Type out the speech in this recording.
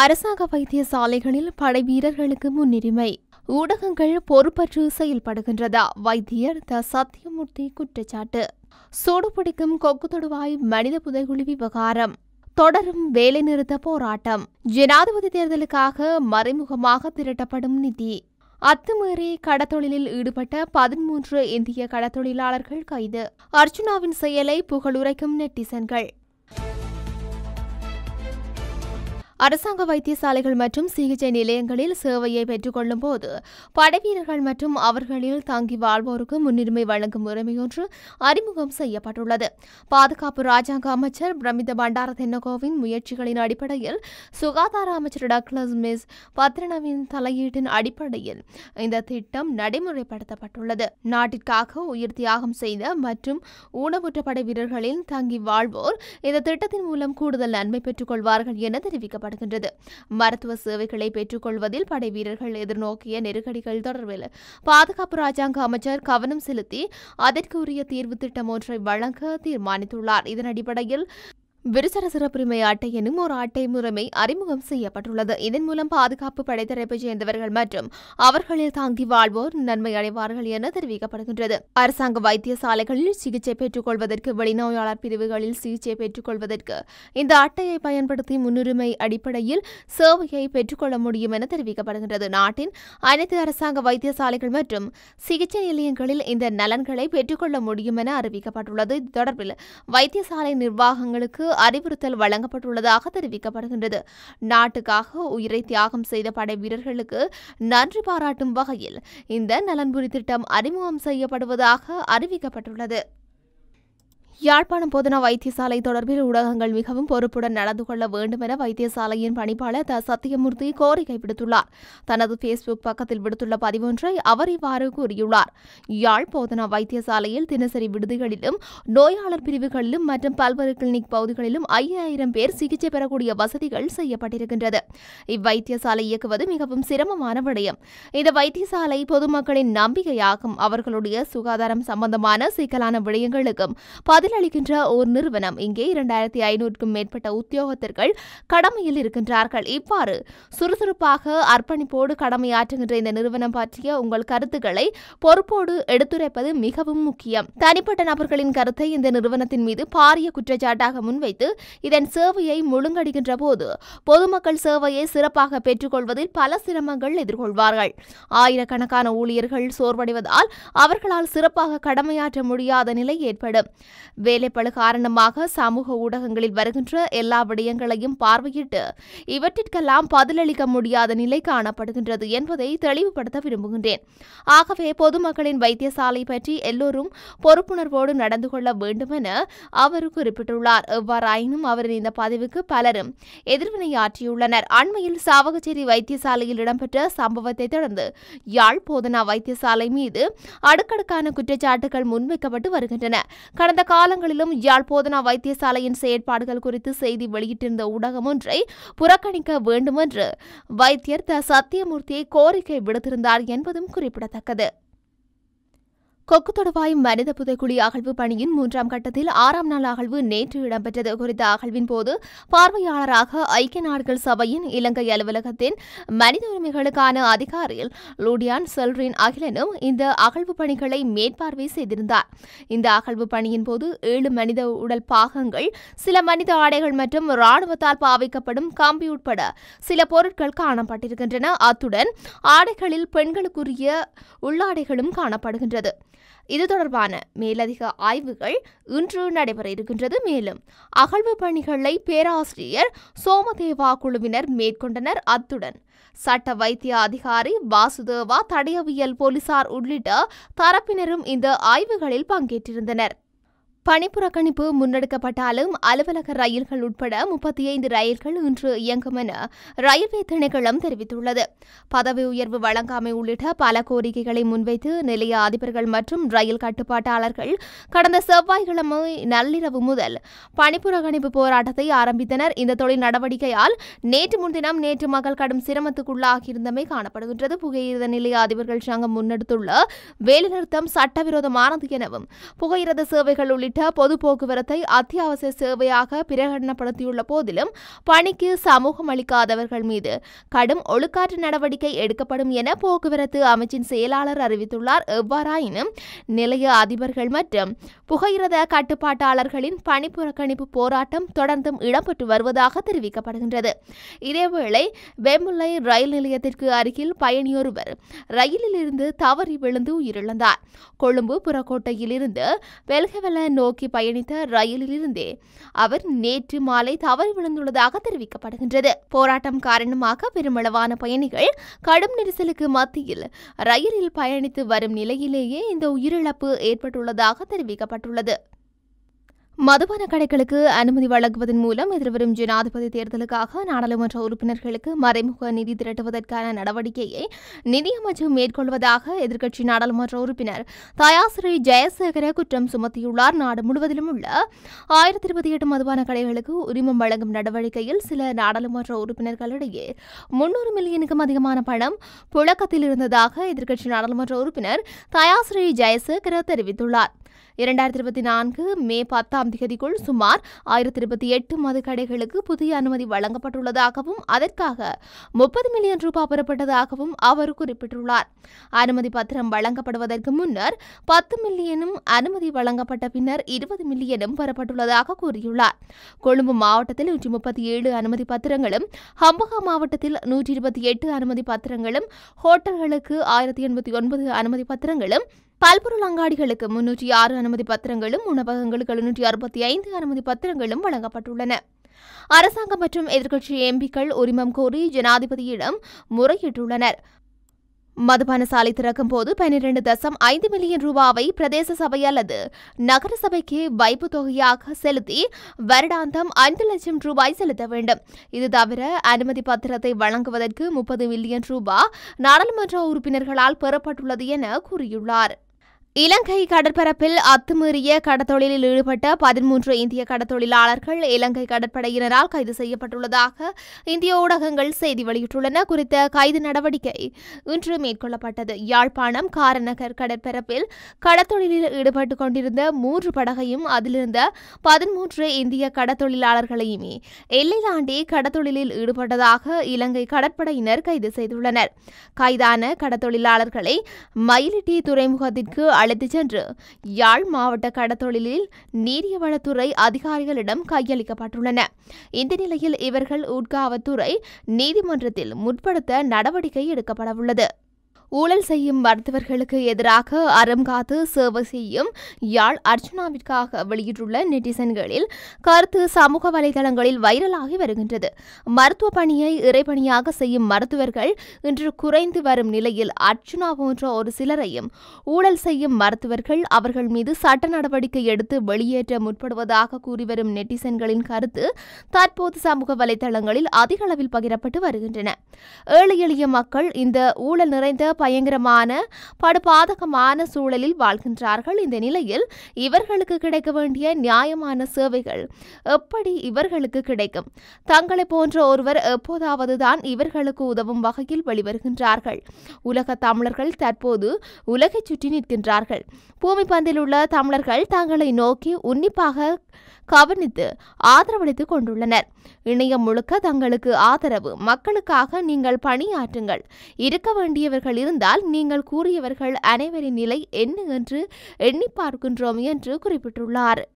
அரசாங்க வைத்தியசாலைகளில் படை வீரர்களுக்கு முன்னுரிமை. ஊடகங்கள் பொறுப்பற்று செயல்படுகின்றதா? வைத்தியர் த சத்தியமூர்த்தி குற்றச்சாட்டு. சூடுபிடிக்கும் கொக்கு தொடுவாய் மனித புதைகுழி விவகாரம். தொடரும் வேலைநிறுத்த போராட்டம். ஜனாதிபதி தேர்தலுக்காக மறைமுகமாக திரட்டப்படும் நிதி. அத்துமீறி கடத்தொழிலில் ஈடுபட்ட 13 இந்திய கடத்தொழிலாளர்கள் கைது. அர்ச்சுனாவின் செயலை புகழுரைக்கும் நெட்டிசன்கள். அரசாங்க வைத்தியசாலைகள் மற்றும் சிகிச்சை நிலையங்களில் சேவையை பெற்றுக் கொள்ளும் போது படைவீரர்கள் மற்றும் அவர்களில் தங்கி வாழ்வோருக்கு முன்னுரிமை வழங்கும் முறைமையொன்று அறிமுகம் செய்யப்பட்டுள்ளது. பாதுகாப்பு ராஜாங்க அமைச்சர் பிரமித பண்டார தென்னகோவின் முயற்சிகளின் அடிப்படையில் சுகாதார அமைச்சர் டக்ளஸ் மிஸ் பத்ரனவின் தலையீட்டின் அடிப்படையில் இந்த திட்டம் நடைமுறைப்படுத்தப்பட்டுள்ளது. நாட்டிற்காக உயிர் தியாகம் செய்த மற்றும் ஊனமுற்ற படை வீரர்களில் தங்கி வாழ்வோர் இந்த திட்டத்தின் மூலம் கூடுதல் நன்மை பெற்றுக் கொள்வார்கள் என தெரிவிக்கப்பட்டது. மருத்துவ சேவைகளை பெற்றுக் கொள்வதில் படை வீரர்கள் எதிர்நோக்கிய நெருக்கடிகள் தொடர்பில் பாதுகாப்பு ராஜாங்க அமைச்சர் கவனம் செலுத்தி அதற்கு உரிய தீர்வு திட்டம் ஒன்றை வழங்க தீர்மானித்துள்ளார். இதன் அடிப்படையில் விருசர சிறப்புரிமை அட்டை எனும் ஒரு அட்டை முறைமை அறிமுகம் செய்யப்பட்டுள்ளது. இதன் மூலம் பாதுகாப்பு படைத்தரப்பைச் சேர்ந்தவர்கள் மற்றும் அவர்களில் தாங்கி வாழ்வோர் நன்மை அடைவார்கள் என தெரிவிக்கப்படுகின்றது. அரசாங்க வைத்தியசாலைகளில் சிகிச்சை பெற்றுக் கொள்வதற்கு, வெளிநோயாளர் பிரிவுகளில் சிகிச்சை பெற்றுக் கொள்வதற்கு இந்த அட்டையை பயன்படுத்தி முன்னுரிமை அடிப்படையில் சேவையை பெற்றுக்கொள்ள முடியும் என தெரிவிக்கப்படுகின்றது. நாட்டின் அனைத்து அரசாங்க வைத்தியசாலைகள் மற்றும் சிகிச்சை நிலையங்களில் இந்த நலன்களை பெற்றுக்கொள்ள முடியும் என அறிவிக்கப்பட்டுள்ளது. இது தொடர்பில் வைத்தியசாலை நிர்வாகங்களுக்கு அறிவுறுத்தல் வழங்கப்பட்டுள்ளதாக தெரிவிக்கப்படுகின்றது. நாட்டுக்காக உயிரை தியாகம் செய்த படை வீரர்களுக்கு நன்றி பாராட்டும் வகையில் இந்த நலன்புரி திட்டம் அறிமுகம் செய்யப்படுவதாக அறிவிக்கப்பட்டுள்ளது. யாழ்ப்பாணம் போதனா வைத்தியசாலை தொடர்பில் ஊடகங்கள் மிகவும் பொறுப்புடன் நடந்து கொள்ள வேண்டும் என வைத்தியசாலையின் பணிப்பாளர் த சத்தியமூர்த்தி கோரிக்கை விடுத்துள்ளார். தனது பேஸ்புக் பக்கத்தில் விடுத்துள்ள பதிவொன்றை அவர் இவ்வாறு கூறியுள்ளார். யாழ் போதனா வைத்தியசாலையில் தினசரி விடுதிகளிலும் நோயாளர் பிரிவுகளிலும் மற்றும் பல்வேறு கிளினிக் பகுதிகளிலும் 5000 பேர் சிகிச்சை பெறக்கூடிய வசதிகள் செய்யப்பட்டிருக்கின்றது. இவ்வைத்தியசாலை இயக்குவது மிகவும் சிரமமான விடயம். இந்த வைத்தியசாலை பொதுமக்களின் நம்பிக்கையாகும். அவர்களுடைய சுகாதாரம் சம்பந்தமான சிக்கலான விடயங்களுக்கும் பதிலளிக்கின்ற ஓர் நிறுவனம். இங்கே 2500க்கும் மேற்பட்ட உத்தியோகத்தர்கள் கடமையில் இருக்கின்றார்கள். இவ்வாறு சுறுசுறுப்பாக அர்ப்பணிப்போடு கடமையாற்றுகின்ற இந்த நிறுவனம் பற்றிய உங்கள் கருத்துக்களை பொறுப்போடு எடுத்துரைப்பது மிகவும் முக்கியம். தனிப்பட்ட நபர்களின் கருத்தை இந்த நிறுவனத்தின் மீது பாரிய குற்றச்சாட்டாக முன்வைத்து இதன் சேவையை முழுங்கடிக்கின்ற போது பொதுமக்கள் சேவையை சிறப்பாக பெற்றுக்கொள்வதில் பல சிரமங்கள் எதிர்கொள்வார்கள். ஆயிரக்கணக்கான ஊழியர்கள் சோர்வடைவதால் அவர்களால் சிறப்பாக கடமையாற்ற முடியாத நிலை ஏற்படும். வேலைப்பளு காரணமாக சமூக ஊடகங்களில் வருகின்ற எல்லா விடயங்களையும் பார்வையிட்டு இவற்றிற்கெல்லாம் பதிலளிக்க முடியாத நிலை காணப்படுகின்றது என்பதை தெளிவுபடுத்த விரும்புகின்றேன். ஆகவே பொதுமக்களின் வைத்தியசாலை பற்றி எல்லோரும் பொறுப்புணர்வோடு நடந்து கொள்ள வேண்டும் என அவர் குறிப்பிட்டுள்ளார். எவ்வாறாயினும் அவரின் இந்த பதிவுக்கு பலரும் எதிர்வினையாற்றியுள்ளனர். அண்மையில் சாவகச்சேரி வைத்தியசாலையில் இடம்பெற்ற சம்பவத்தை தொடர்ந்து யாழ் போதனா வைத்தியசாலை மீது அடுக்கடுக்கான குற்றச்சாட்டுகள் முன்வைக்கப்பட்டு வருகின்றன. கடந்த காலங்களிலும் யாழ் போதனா வைத்தியசாலையின் செயற்பாடுகள் குறித்து செய்தி வெளியிட்டிருந்த ஊடகம் ஒன்றை புறக்கணிக்க வேண்டும் என்று வைத்தியர் த சத்தியமூர்த்தியை கோரிக்கை விடுத்திருந்தார் என்பதும் குறிப்பிடத்தக்கது. கொக்கு தொடுவாய் மனித புதைக்குழி அகழ்வு பணியின் 3ஆம் கட்டத்தில் 6ஆம் நாள் அகழ்வு நேற்று இடம்பெற்றது. குறித்த அகழ்வின் போது பார்வையாளராக ஐக்கிய நாடுகள் சபையின் இலங்கை அலுவலகத்தின் மனித உரிமைகளுக்கான அதிகாரி லூடியான் செல்ரின் அகிலனும் இந்த அகழ்வு பணிகளை மேற்பார்வை செய்திருந்தார். இந்த அகழ்வு பணியின் போது 7 மனித உடல் பாகங்கள், சில மனித ஆடைகள் மற்றும் இராணுவத்தால் பாவிக்கப்படும் கம்பி உட்பட சில பொருட்கள் காணப்பட்டிருக்கின்றன. அத்துடன் ஆடைகளில் பெண்களுக்குரிய உள்ளாடைகளும் காணப்படுகின்றது. இது தொடர்பான மேலதிக ஆய்வுகள் இன்று நடைபெற இருக்கின்றது. மேலும் அகழ்வு பணிகளை பேராசிரியர் சோமதேவா குழுவினர் மேற்கொண்டனர். அத்துடன் சட்ட வைத்திய அதிகாரி வாசுதேவா, தடயவியல் போலீசார் உள்ளிட்ட தரப்பினரும் இந்த ஆய்வுகளில் பங்கேற்றிருந்தனர். பணிப்புறக்கணிப்பு முன்னெடுக்கப்பட்டாலும் அலுவலக ரயில்கள் உட்பட 35 ரயில்கள் இன்று இயங்கும் என ரயில்வே திணைக்களம் தெரிவித்துள்ளது. பதவி உயர்வு வழங்காமை உள்ளிட்ட பல கோரிக்கைகளை முன்வைத்து நிலைய அதிபர்கள் மற்றும் ரயில் கட்டுப்பாட்டாளர்கள் கடந்த செவ்வாய்க்கிழமை நள்ளிரவு முதல் பணிப்புறக்கணிப்பு போராட்டத்தை ஆரம்பித்தனர். இந்த தொழில் நடவடிக்கையால் நேற்று மக்கள் கடும் சிரமத்துக்குள்ளாகியிருந்தமை காணப்படுகின்றது. புகையிரத நிலைய அதிபர்கள் சங்கம் முன்னெடுத்துள்ள வேலைநிறுத்தம் சட்டவிரோதமானது எனவும் புகையிரத சேவைகள் உள்ளிட்ட உள்ளிட்ட பொது போக்குவரத்தை அத்தியாவசிய சேவையாக பிரகடனப்படுத்தியுள்ள போதிலும் பணிக்கு சமூகம் அளிக்காதவர்கள் மீது கடும் ஒழுக்காற்று நடவடிக்கை எடுக்கப்படும் என போக்குவரத்து அமைச்சின் செயலாளர் அறிவித்துள்ளார். எவ்வாறாயினும் நிலைய அதிபர்கள் மற்றும் புகையிரத கட்டுப்பாட்டாளர்களின் பணி புறக்கணிப்பு போராட்டம் தொடர்ந்தும் இடம்பெற்று வருவதாக தெரிவிக்கப்படுகின்றது. இதேவேளை வெம்புலை ரயில் நிலையத்திற்கு அருகில் பயணியொருவர் ரயிலில் இருந்து தவறி விழுந்து உயிரிழந்தார். கொழும்பு புறக்கோட்டையில் இருந்து வெல்கவெல நோக்கி பயணித்த ரயிலில் இருந்தே அவர் நேற்று மாலை தவறி விழுந்துள்ளதாக தெரிவிக்கப்படுகின்றது. போராட்டம் காரணமாக பெருமளவான பயணிகள் கடும் நெரிசலுக்கு மத்தியில் ரயிலில் பயணித்து வரும் நிலையிலேயே இந்த உயிரிழப்பு ஏற்பட்டுள்ளதாக தெரிவிக்கப்பட்டுள்ளது. மதுபான கடைகளுக்கு அனுமதி வழங்குவதன் மூலம் எதிர்வரும் ஜனாதிபதி தேர்தலுக்காக நாடாளுமன்ற உறுப்பினர்களுக்கு மறைமுக நிதி திரட்டுவதற்கான நடவடிக்கையை நிதியமைச்சு மேற்கொள்வதாக எதிர்க்கட்சி நாடாளுமன்ற உறுப்பினர் தயாசிறி ஜெயசேகர குற்றம் சுமத்தியுள்ளார். நாடு முழுவதிலும் உள்ள 1028 மதுபான கடைகளுக்கு உரிமம் வழங்கும் நடவடிக்கையில் சில நாடாளுமன்ற உறுப்பினர்களிடையே 300 மில்லியனுக்கும் அதிகமான பணம் புழக்கத்தில் இருந்ததாக எதிர்க்கட்சி நாடாளுமன்ற உறுப்பினர் தயாசிறி ஜெயசேகர தெரிவித்துள்ளார். 2024 மே 10ஆம் தேதிக்குள் சுமார் 1028 மதுக்கடைகளுக்கு புதிய அனுமதி வழங்கப்பட்டுள்ளதாகவும் அதற்காக 30 மில்லியன் ரூபாய் பெறப்பட்டதாகவும் அவர் குறிப்பிட்டுள்ளார். அனுமதி பத்திரம் வழங்கப்படுவதற்கு முன்னர் 10 மில்லியனும் அனுமதி வழங்கப்பட்ட பின்னர் 20 மில்லியனும் பெறப்பட்டுள்ளதாக கூறியுள்ளார். கொழும்பு மாவட்டத்தில் 137 அனுமதி பத்திரங்களும், ஹம்பகா மாவட்டத்தில் 128 அனுமதி பத்திரங்களும், ஹோட்டல்களுக்கு 1089 அனுமதி பத்திரங்களும், பல்பொருள் அங்காடிகளுக்கு 306 அனுமதி பத்திரங்களும், உணவகங்களுக்கு 765 அனுமதி பத்திரங்களும் வழங்கப்பட்டுள்ளன. அரசாங்கம் மற்றும் எதிர்க்கட்சி எம்பிக்கள் உரிமம் கோரி ஜனாதிபதியிடம் முறையிட்டுள்ளனர். மதுபான சாலை திறக்கும் போது 12.5 மில்லியன் ரூபாவை பிரதேச சபை அல்லது நகர சபைக்கு வைப்பு தொகையாக செலுத்தி வருடாந்தம் 5 லட்சம் ரூபாய் செலுத்த வேண்டும். இது தவிர அனுமதி பத்திரத்தை வழங்குவதற்கு 30 மில்லியன் ரூபாய் நாடாளுமன்ற உறுப்பினர்களால் பெறப்பட்டுள்ளது என கூறியுள்ளார். இலங்கை கடற்பரப்பில் அத்துமீறிய கடத்தொழிலில் ஈடுபட்ட 13 இந்திய கடத்தொழிலாளர்கள் இலங்கை கடற்படையினரால் கைது செய்யப்பட்டுள்ளதாக இந்திய ஊடகங்கள் செய்தி வெளியிட்டுள்ளன. குறித்த கைது நடவடிக்கை இன்று மேற்கொள்ளப்பட்டது. யாழ்ப்பாணம் காரநகர் கடற்பரப்பில் கடத்தொழிலில் ஈடுபட்டுக் கொண்டிருந்த 3 படகையும் அதிலிருந்த 13 இந்திய கடத்தொழிலாளர்களையுமே எல்லை தாண்டி கடத்தொழிலில் ஈடுபட்டதாக இலங்கை கடற்படையினர் கைது செய்துள்ளனர். கைதான கடத்தொழிலாளர்களை மயிலிட்டி துறைமுகத்திற்கு அழைத்துச் சென்று யாழ் மாவட்ட கடத்தொழிலில் நீரியவளத்துறை அதிகாரிகளிடம் கையளிக்கப்பட்டுள்ளன. இந்த நிலையில் இவர்கள் ஊட்காவத்துறை நீதிமன்றத்தில் முற்படுத்த நடவடிக்கை எடுக்கப்படவுள்ளது. ஊழல் செய்யும் மருத்துவர்களுக்கு எதிராக அறம் காத்து சேவை செய்யும் யாழ் அர்ச்சனாவிற்காக வெளியிட்டுள்ள நெட்டிசன்களில் கருத்து சமூக வலைதளங்களில் வைரலாகி வருகின்றது. மருத்துவ பணியை இறைபணியாக செய்யும் மருத்துவர்கள் இன்று குறைந்து வரும் நிலையில் அர்ச்சனா போன்ற ஒரு சிலரையும் ஊழல் செய்யும் மருத்துவர்கள் அவர்கள் மீது சட்ட நடவடிக்கை எடுத்து வெளியேற்ற முற்படுவதாக கூறிவரும் நெட்டிசன்களின் கருத்து தற்போது சமூக வலைதளங்களில் அதிக அளவில் பகிரப்பட்டு வருகின்றன. ஏழை எளிய மக்கள் இந்த ஊழல் நிறைந்த பயங்கரமான படுபாதகமான சூழலில் வாழ்கின்றார்கள். இந்த நிலையில் இவர்களுக்கு கிடைக்க வேண்டிய நியாயமான சேவைகள் எப்படி இவர்களுக்கு கிடைக்கும்? தங்களை போன்ற ஒருவர் எப்போதாவது தான் இவர்களுக்கு உதவும் வகையில் வெளிவருகின்றார்கள். உலக தமிழர்கள் தற்போது உலகை சுற்றி நிற்கின்றார்கள். பூமி பந்தில் உள்ள தமிழர்கள் தங்களை நோக்கி உன்னிப்பாக கவனித்து ஆதரவளித்துக் கொண்டுள்ளனர். இணையம் முழுக்க தங்களுக்கு ஆதரவு. மக்களுக்காக நீங்கள் பணியாற்றுங்கள். இருக்க வேண்டியவர்கள் இருந்தால் நீங்கள் கூறியவர்கள் அனைவரின் நிலை என்ன என்று எண்ணி பார்க்கின்றோம் என்று குறிப்பிட்டுள்ளார்.